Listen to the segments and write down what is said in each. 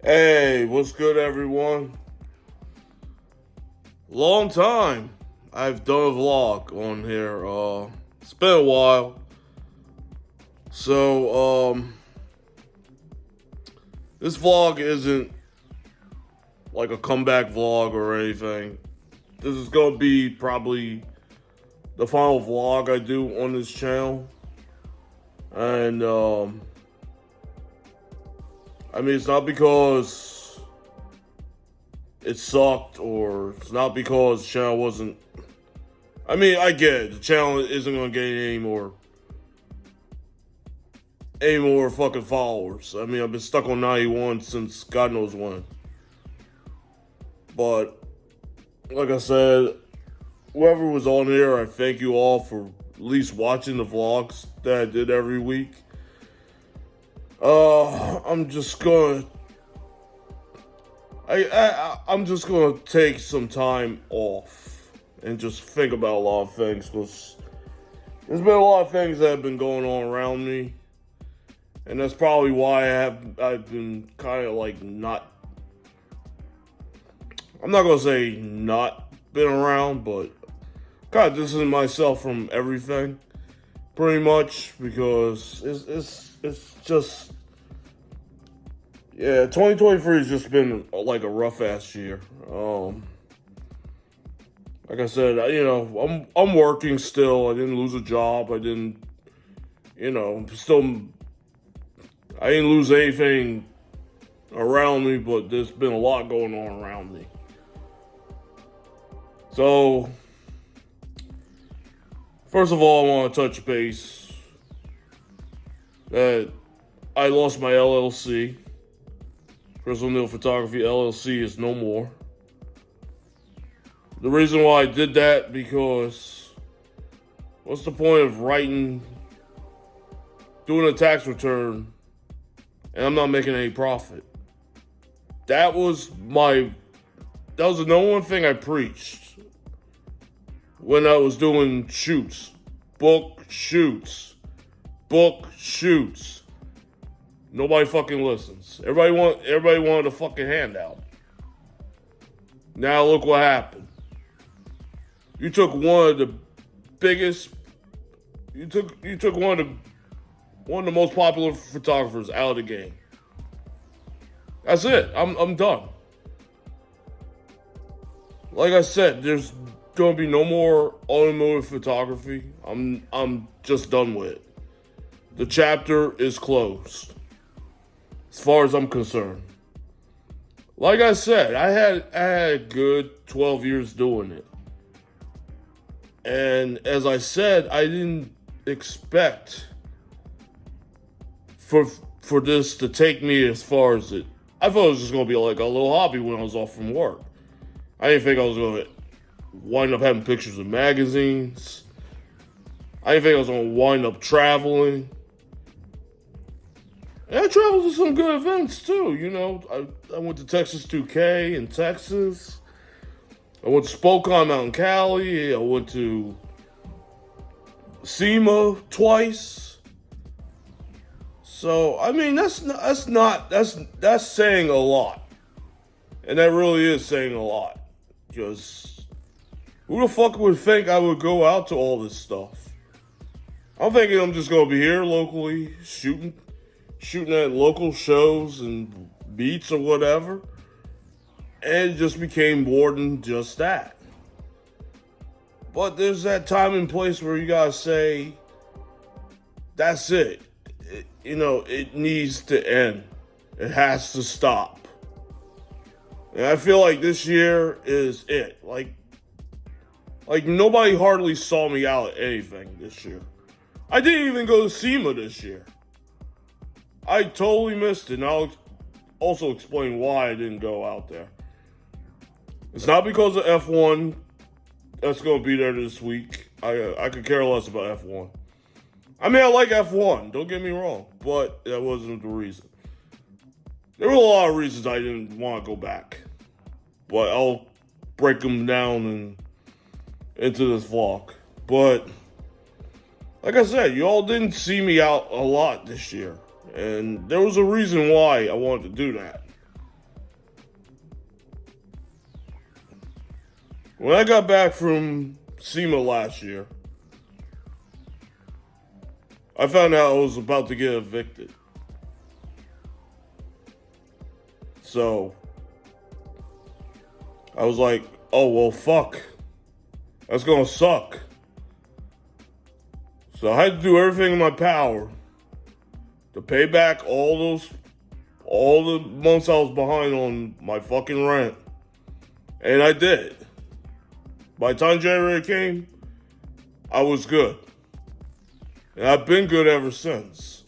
Hey, what's good, everyone? Long time I've done a vlog on here. It's been a while. So, this vlog isn't like a comeback vlog or anything. This is gonna be probably the final vlog I do on this channel. And, I mean, it's not because it sucked, or it's not because the channel wasn't. I mean, I get it. The channel isn't gonna gain any more fucking followers. I mean, I've been stuck on 91 since God knows when. But like I said, whoever was on here, I thank you all for at least watching the vlogs that I did every week. I'm just gonna I'm just gonna take some time off and just think about a lot of things, because there's been a lot of things that have been going on around me, and that's probably why I've been kind of like not. I'm not gonna say not been around, but kind of distancing myself from everything, pretty much, because it's just. Yeah, 2023 has just been like a rough ass year. Like I said, I'm working still. I didn't lose a job. I didn't, still. I didn't lose anything around me, but there's been a lot going on around me. So, first of all, I want to touch base that I lost my LLC. Chris O'Neill Photography LLC is no more. The reason why I did that, because what's the point of doing a tax return, and I'm not making any profit? That was the number one thing I preached when I was doing shoots. Book shoots. Nobody fucking listens. Everybody wanted a fucking handout. Now look what happened. You took one of the biggest. You took one of the most popular photographers out of the game. That's it. I'm done. Like I said, there's gonna be no more automotive photography. I'm just done with it. The chapter is closed, as far as I'm concerned. Like I said, I had a good 12 years doing it. And as I said, I didn't expect for this to take me as far as it. I thought it was just going to be like a little hobby when I was off from work. I didn't think I was going to wind up having pictures in magazines. I didn't think I was going to wind up traveling. And I traveled to some good events too, I went to Texas 2K in Texas. I went to Spokane out in Cali. I went to SEMA twice. So, I mean, that's saying a lot. And that really is saying a lot. Because who the fuck would think I would go out to all this stuff? I'm thinking I'm just going to be here locally, shooting at local shows and beats or whatever. And it just became more than just that. But there's that time and place where you gotta say, that's it. It needs to end. It has to stop. And I feel like this year is it. Like nobody hardly saw me out at anything this year. I didn't even go to SEMA this year. I totally missed it, and I'll also explain why I didn't go out there. It's not because of F1 that's going to be there this week. I could care less about F1. I mean, I like F1, don't get me wrong, but that wasn't the reason. There were a lot of reasons I didn't want to go back, but I'll break them down into this vlog. But like I said, you all didn't see me out a lot this year. And there was a reason why I wanted to do that. When I got back from SEMA last year, I found out I was about to get evicted. So I was like, oh, well, fuck. That's gonna suck. So I had to do everything in my power to pay back all the months I was behind on my fucking rent. And I did. By the time January came, I was good. And I've been good ever since.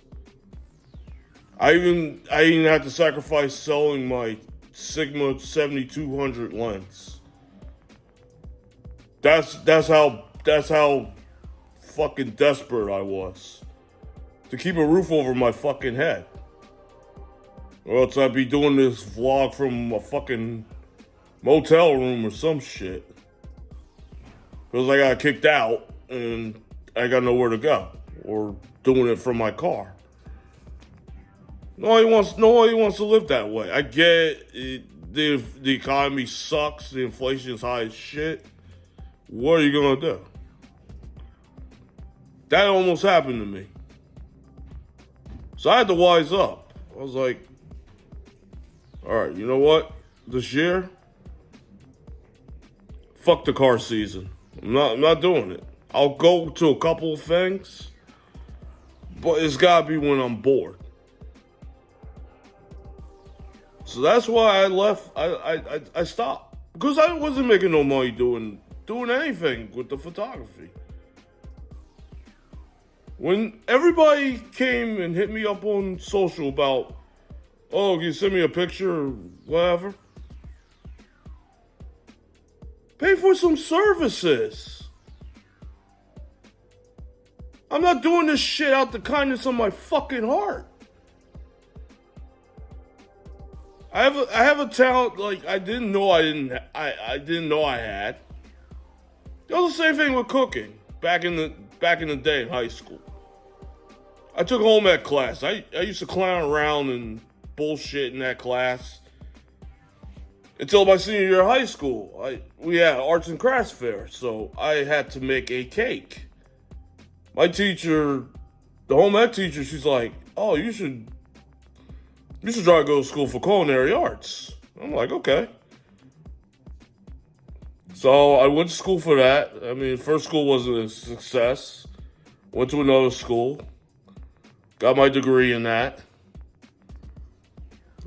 I even had to sacrifice selling my Sigma 7200 lens. That's how fucking desperate I was to keep a roof over my fucking head. Or else I'd be doing this vlog from a fucking motel room or some shit. Because I got kicked out and I got nowhere to go. Or doing it from my car. Nobody wants to live that way. I get it, the economy sucks, the inflation is high as shit. What are you gonna do? That almost happened to me. So I had to wise up. I was like, alright, you know what? This year, fuck the car season. I'm not doing it. I'll go to a couple of things, but it's gotta be when I'm bored. So that's why I left. I stopped because I wasn't making no money doing anything with the photography. When everybody came and hit me up on social about, oh, can you send me a picture or whatever? Pay for some services. I'm not doing this shit out the kindness of my fucking heart. I have a talent like I didn't know I had. It was the same thing with cooking back in the day in high school. I took home ec class. I used to clown around and bullshit in that class until my senior year of high school. We had arts and crafts fair, so I had to make a cake. My teacher, the home ec teacher, she's like, "Oh, you should try to go to school for culinary arts." I'm like, okay. So I went to school for that. I mean, first school wasn't a success. Went to another school. Got my degree in that.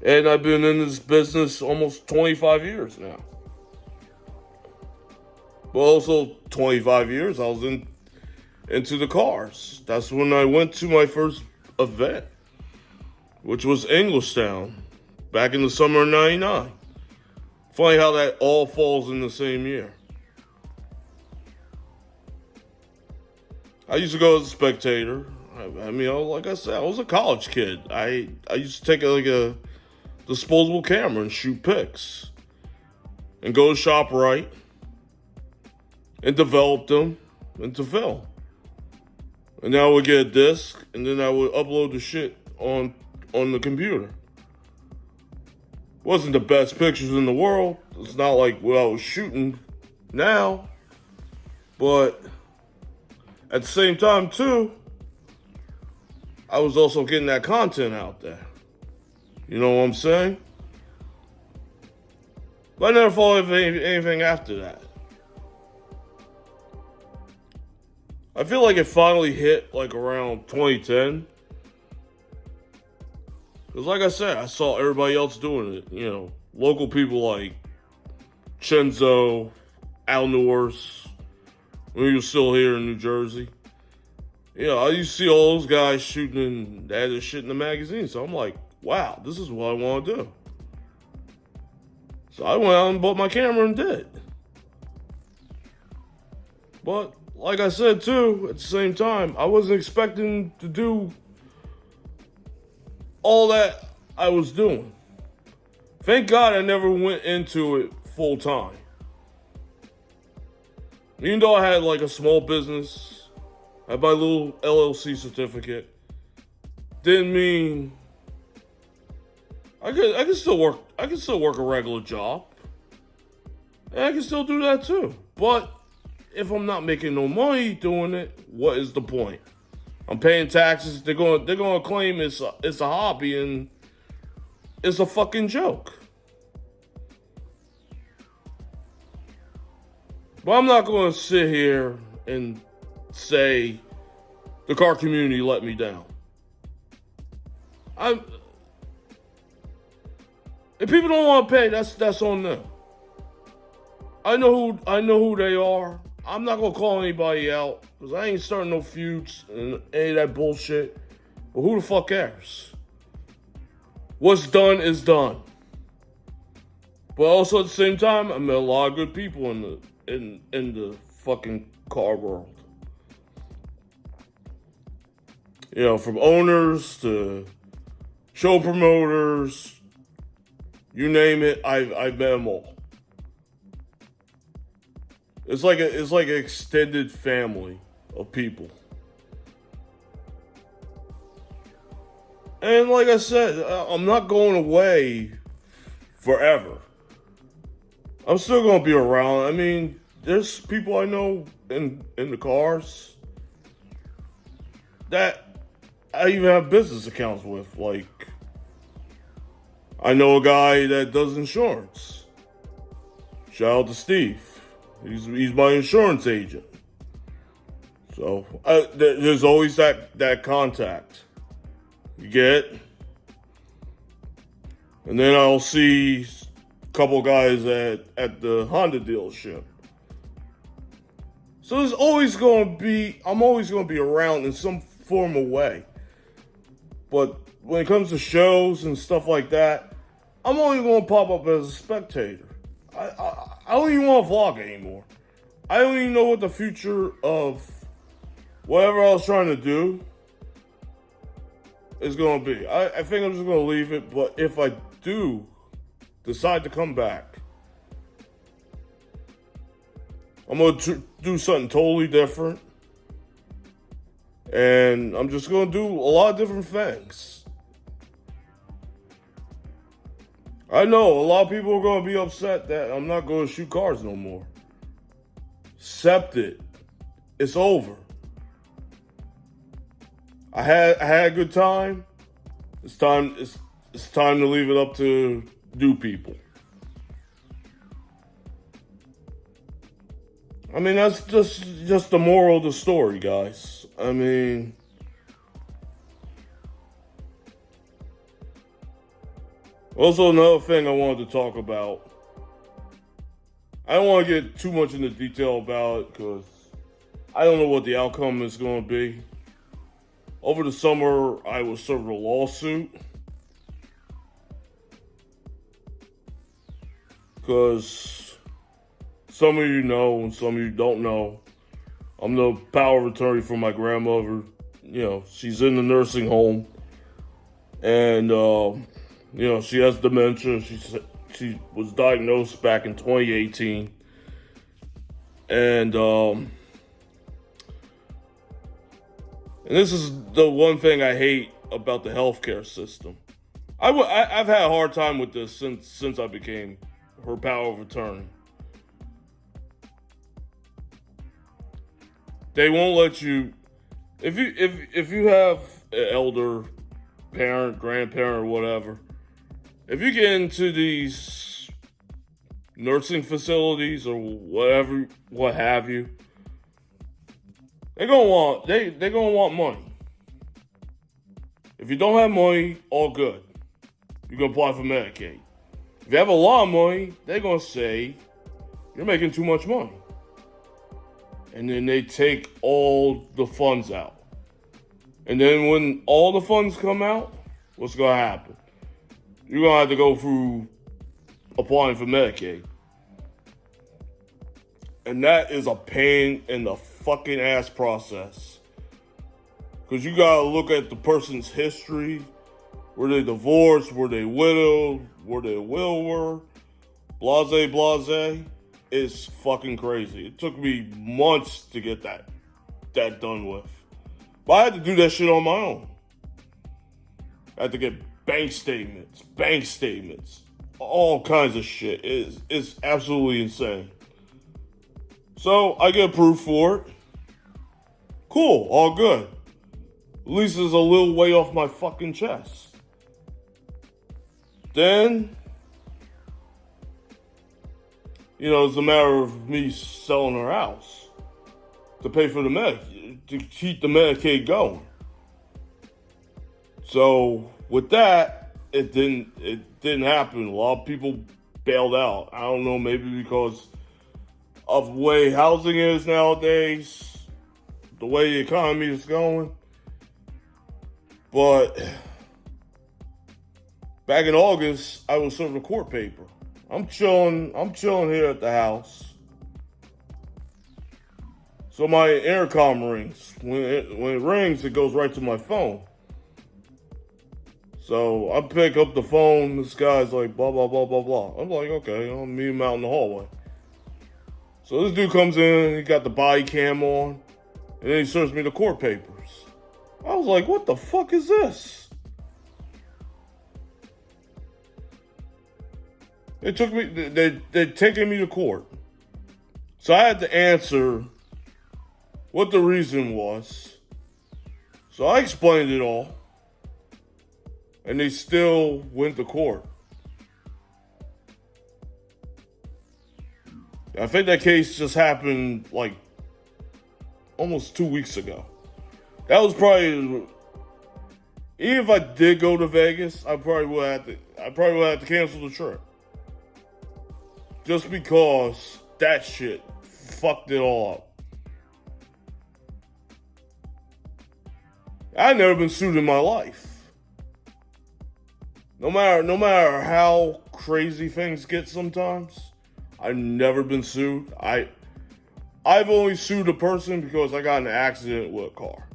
And I've been in this business almost 25 years now. But also 25 years I was into the cars. That's when I went to my first event, which was Englishtown, back in the summer of '99. Funny how that all falls in the same year. I used to go as a spectator. I mean, like I said, I was a college kid. I used to take a disposable camera and shoot pics. And go to ShopRite and develop them into film. And then I would get a disc, and then I would upload the shit on the computer. Wasn't the best pictures in the world. It's not like what I was shooting now. But at the same time, too, I was also getting that content out there. You know what I'm saying? But I never followed anything after that. I feel like it finally hit like around 2010. Because like I said, I saw everybody else doing it. You know, local people like Chenzo, Al Norris, when he was still here in New Jersey. You know, I used to see all those guys shooting and they had this shit in the magazine. So I'm like, wow, this is what I want to do. So I went out and bought my camera and did. But like I said too, at the same time, I wasn't expecting to do all that I was doing. Thank God I never went into it full time. Even though I had like a small business, I had my little LLC certificate, didn't mean I could still work a regular job. And I can still do that too. But if I'm not making no money doing it, what is the point? I'm paying taxes. They're gonna claim it's a hobby and it's a fucking joke. But I'm not gonna sit here and say the car community let me down. If people don't want to pay, that's on them. I know who they are. I'm not gonna call anybody out because I ain't starting no feuds and any of that bullshit. But who the fuck cares? What's done is done. But also at the same time, I met a lot of good people in the fucking car world. You know, from owners to show promoters, you name it, I've met them all. It's like an extended family of people. And like I said, I'm not going away forever. I'm still gonna be around. I mean, there's people I know in the cars that I even have business accounts with. Like, I know a guy that does insurance. Shout out to Steve. He's my insurance agent. So there's always that contact. You get? And then I'll see a couple guys at the Honda dealership. So I'm always gonna be around in some form of way. But when it comes to shows and stuff like that, I'm only gonna pop up as a spectator. I don't even want to vlog anymore. I don't even know what the future of whatever I was trying to do is going to be. I think I'm just going to leave it, but if I do decide to come back, I'm going to do something totally different. And I'm just going to do a lot of different things. I know a lot of people are going to be upset that I'm not going to shoot cars no more. Accept it. It's over. I had a good time. It's time to leave it up to new people. I mean, that's just the moral of the story, guys. I mean, also another thing I wanted to talk about. I don't want to get too much into detail about it because I don't know what the outcome is going to be. Over the summer, I was served a lawsuit because some of you know and some of you don't know, I'm the power of attorney for my grandmother. You know, she's in the nursing home and, you know, she has dementia. She was diagnosed back in 2018. And this is the one thing I hate about the healthcare system. I've had a hard time with this since I became her power of attorney. They won't let you, if you have an elder parent, grandparent, or whatever, if you get into these nursing facilities or whatever, what have you, they're gonna want money. If you don't have money, all good. You can apply for Medicaid. If you have a lot of money, they're gonna say you're making too much money. And then they take all the funds out. And then when all the funds come out, what's gonna happen? You're gonna have to go through applying for Medicaid. And that is a pain in the fucking ass process. Because you gotta look at the person's history. Were they divorced? Were they widowed? Were they a widower? Blase. It's fucking crazy. It took me months to get that done with. But I had to do that shit on my own. I had to get bank statements, all kinds of shit. It's absolutely insane. So I get approved for it. Cool, all good. At least it's a little way off my fucking chest. Then, it's a matter of me selling her house to pay for to keep the Medicaid going. So with that, it didn't happen. A lot of people bailed out. I don't know, maybe because of the way housing is nowadays, the way the economy is going. But back in August, I was serving a court paper. I'm chilling here at the house. So my intercom rings. When it rings, it goes right to my phone. So I pick up the phone. This guy's like, blah, blah, blah, blah, blah. I'm like, okay, I'll meet him out in the hallway. So this dude comes in, he got the body cam on, and then he serves me the court papers. I was like, what the fuck is this? They're taking me to court. So I had to answer what the reason was. So I explained it all. And they still went to court. I think that case just happened like almost 2 weeks ago. That was probably, even if I did go to Vegas, I probably would have to cancel the trip. Just because that shit fucked it all up. I've never been sued in my life. No matter how crazy things get sometimes, I've never been sued. I've only sued a person because I got in an accident with a car.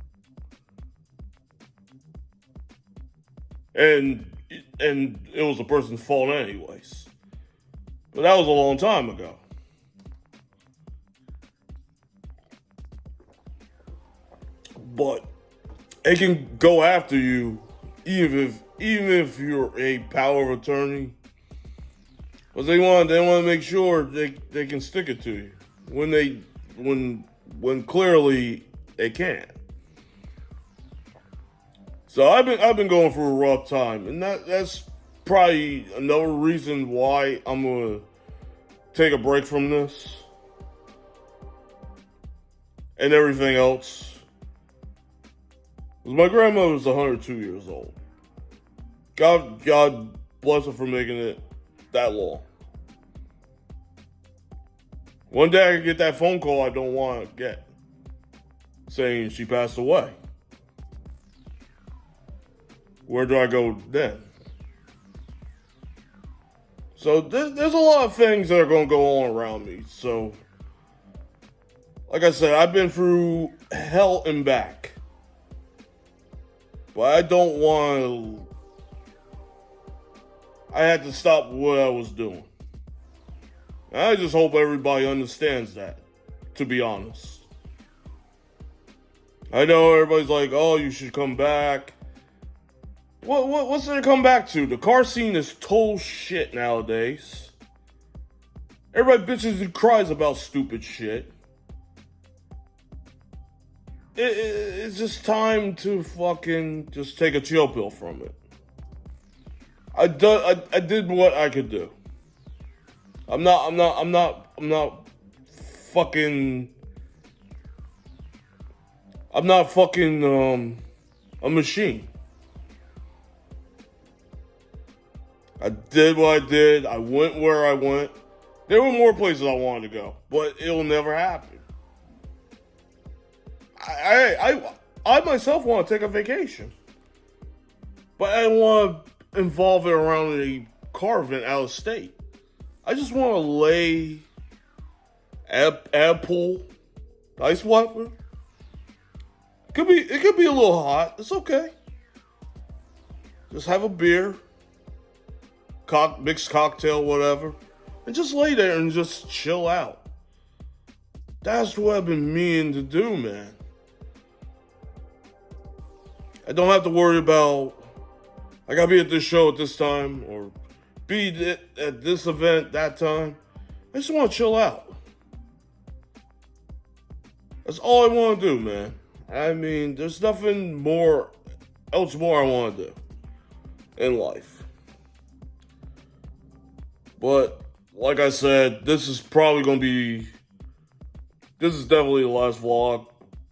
And it was the person's fault anyways. But that was a long time ago. But it can go after you even if you're a power of attorney. But they want to make sure they can stick it to you when clearly they can't. So I've been going through a rough time, and that's probably another reason why I'm gonna take a break from this and everything else. My grandmother was 102 years old. God bless her for making it that long. One day I could get that phone call I don't want to get, saying she passed away. Where do I go then? So there's a lot of things that are going to go on around me. So, like I said, I've been through hell and back. But I don't want to... I had to stop what I was doing. And I just hope everybody understands that, to be honest. I know everybody's like, oh, you should come back. What's there to come back to? The car scene is total shit nowadays. Everybody bitches and cries about stupid shit. It's just time to fucking just take a chill pill from it. I did what I could do. I'm not fucking a machine. I did what I did. I went where I went. There were more places I wanted to go, but it'll never happen. I myself want to take a vacation, but I don't want to involve it around a car event out of state. I just want to lay at a pool, ice water. It could be a little hot. It's okay. Just have a beer, mixed cocktail, whatever, and just lay there and just chill out. That's what I've been meaning to do, man. I don't have to worry about, I gotta be at this show at this time, or be at this event that time. I just want to chill out. That's all I want to do, man. I mean, there's nothing more else more I want to do in life. But like I said, this is definitely the last vlog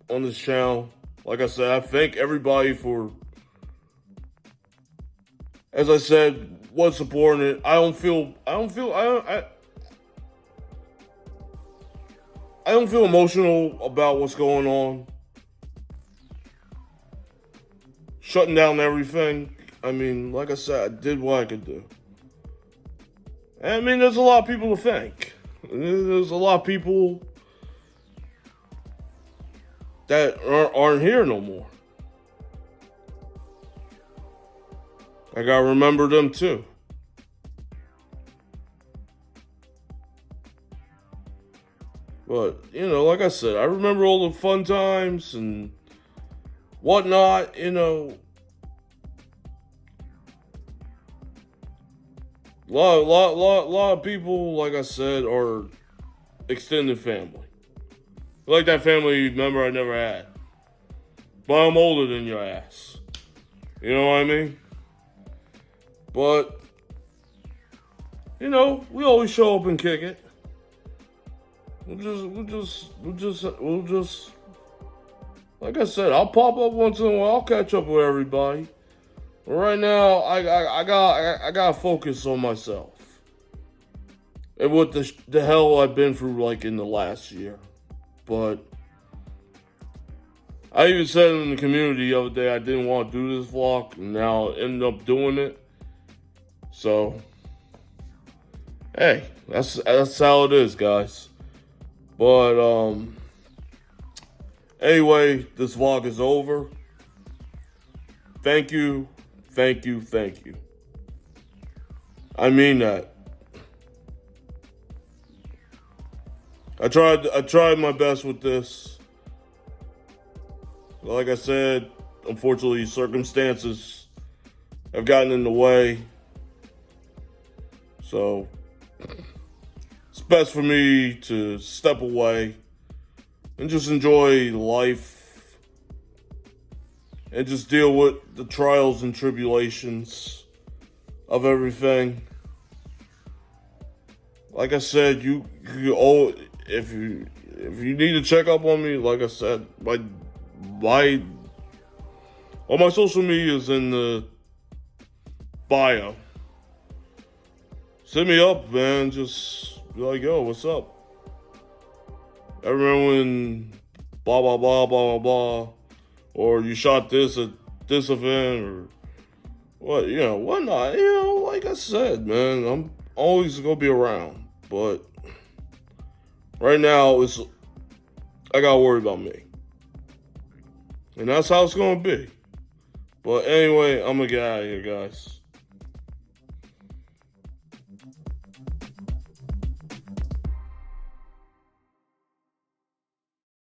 on this channel. Like I said, I thank everybody for, as I said, was supporting it. I don't feel emotional about what's going on. Shutting down everything. I mean, like I said, I did what I could do. I mean, there's a lot of people to thank. There's a lot of people that aren't here no more. I gotta remember them too. But, you know, like I said, I remember all the fun times and whatnot, you know. A lot of people, like I said, are extended family. Like that family member I never had. But I'm older than your ass. You know what I mean? But, you know, we always show up and kick it. We'll just, like I said, I'll pop up once in a while. I'll catch up with everybody. But right now, I gotta focus on myself and what the hell I've been through, like, in the last year. But I even said in the community the other day I didn't want to do this vlog, and now I ended up doing it. So, hey, that's how it is, guys. But anyway, this vlog is over. Thank you. I mean that. I tried my best with this. Like I said, unfortunately, circumstances have gotten in the way. So it's best for me to step away and just enjoy life and just deal with the trials and tribulations of everything. Like I said, if you need to check up on me, like I said, all my social media is in the bio. Hit me up, man. Just be like, yo, what's up? I remember when blah blah blah blah blah, or you shot this at this event, or what, you know, whatnot. You know, like I said, man, I'm always gonna be around, but right now I gotta worry about me, and that's how it's gonna be. But anyway, I'm gonna get out of here, guys.